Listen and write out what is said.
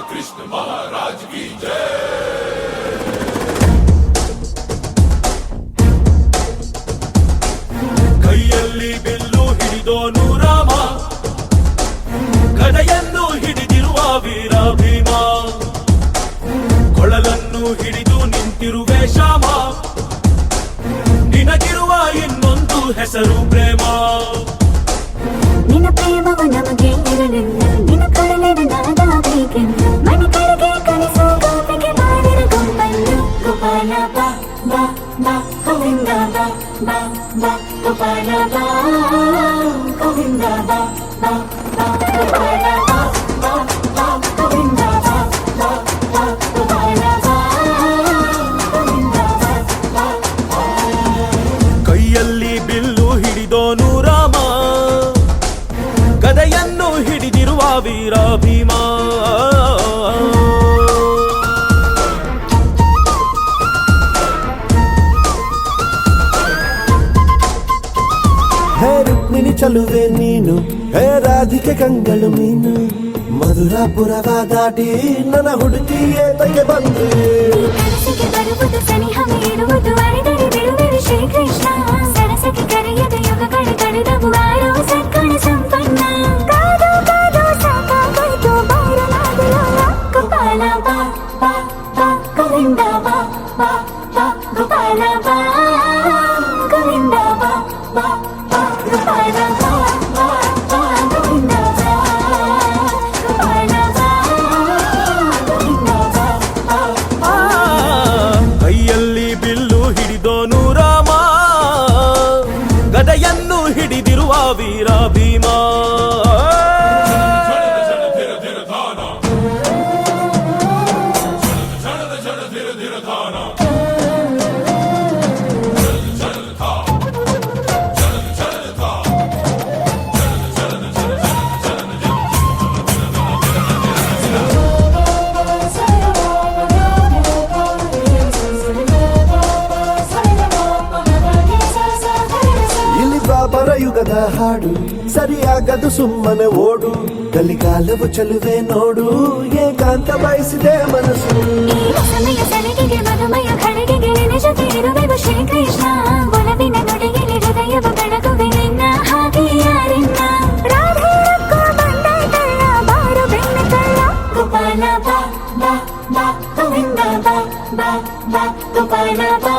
कृष्ण महाराज की जय। ಕೈಯಲ್ಲಿ ಬಿಲ್ಲು ಹಿಡಿದೋನು ರಾಮ, ಗದೆಯನ್ನು ಹಿಡಿದಿರುವ ವೀರ ಭೀಮ, ಕೊಳಲನ್ನು ಹಿಡಿದು ನಿಂತಿರುವೆ ಶ್ಯಾಮ, ನಿನಗಿರುವ ಇನ್ನೊಂದು ಹೆಸರು ಪ್ರೇಮ. ನಿನ್ನ ಪ್ರೇಮವು ನಮಗೆ ಇರಲಿಲ್ಲ, ನಿನ್ನ ಕರಳಿನ ನಾದಾಗಬೇಕೆಂದು ಮನೆ ಕಡೆಗೆ ಕಳಿಸೋ ಗೋಪಿಗೆ ಮಾಡಿದ ಗೊಂಬನ್ನು. ಗೋಪಾಲ ಬಾ ಬಾ ಬಾ ಗೋವಿಂದ ಬಾ ಬಾ ಬಾ ಗೋಪಾಲ ಬಾ ಗೋವಿಂದ ಬಾ ಬಾ ಬಾ ಗೋಪಾಲ ಬಾ ಬಾ ಬಾ ಗೋವಿಂದ ಬಾ ಬಾ ಬಾ ಗೋಪಾಲ ಬಾ ಗೋವಿಂದ ಬಾ ಬಾ ಬಾ. ಕೈಯಲ್ಲಿ ಬಿಲ್ಲು ಹಿಡಿದೋನು ರಾಮ, ಗದೆಯನ್ನು ಹಿಡಿದಿರುವ ವೀರ ಭೀಮ. ಹೇ ರುಕ್ಮಿಣಿ ಚಲುವೆ ನೀನು, ಹೇ ರಾಧಿಕೆ ಕಂಗಳು ಮೀನು, ಮಧುರಾಪುರವ ದಾಟಿ ನನ್ನ ಹುಡುಕಿ ಏತಕ್ಕೆ ಬಂದು. ಕನಸಿಗೆ ಬರುವುದು ಸನಿಹವ ಇರುವುದು ಅರಿದರೆ ಬಿಡುವೆನು ಶ್ರೀಕೃಷ್ಣ. ಸರಸಕ್ಕೆ ಕರೆಯದ ಯುಗಗಳು ಕಳೆದವು ಆರೋ ಸತ್ಗುಣ ಸಂಪನ್ನ. ಕಾದು ಕಾದು ಸಾಕಾಗೋಯ್ತು ಬಾರಲಾಗಲು. ಗೋಪಾಲ ಬಾ ಬಾ ಬಾ ಗೋವಿಂದ ಬಾ ಬಾ ಬಾ ಗೋಪಾಲ ಬಾ ಗೋವಿಂದ ಬಾ ಬಾ ಬಾ ಗೋಪಾಲ ಬಾ ಬಾ ಬಾ ಗೋವಿಂದ ಬಾ ಗೋಪಾಲ ಬಾ ಗೋವಿಂದ ಬಾ ಬಾ ಬಾ. ಕೈಯಲ್ಲಿ ಬಿಲ್ಲು ಹಿಡಿದೋನು ರಾಮ, ಗದೆಯನ್ನು ಹಿಡಿದಿರುವ ವೀರ ಭೀಮ. ಇಲ್ಲಿ ದ್ವಾಪರ ಯುಗದ ಹಾಡು ಸರಿಯಾಗದು ಸುಮ್ಮನೆ ಓಡು. ಕಲಿಕಾಲವು ಚಲುವೆ ನೋಡು, ಏಕಾಂತ ಬಯಸಿದೆ ಮನಸ್ಸು. ಈ ಸಮಯ ಸಲಿಗೆಗೆ ಮಧುಮಯ ಖಳಿಗೆಗೆ ನಿನ್ನ ಜೊತೆ ಇರುವೆವು ಶ್ರೀಕೃಷ್ಣ. ಒಲವಿನ ನುಡಿಯಲ್ಲಿ ಹೃದಯವ ಬೆಳಗುವೆ ನಿನ್ನ ಹಾಗೆ ಯಾರಿನ್ನ. ರಾಧೆ ರಕ್ಕೋ ಬಂದಾಯ್ತಲ್ಲ ಬಾರು ಬೆನ್ನ ಕಳ್ಳ. ಗೋಪಾಲ ಬಾ ಬಾ ಬಾ ಗೋವಿಂದ ಬಾ ಬಾ ಬಾ ಗೋಪಾಲ ಬಾ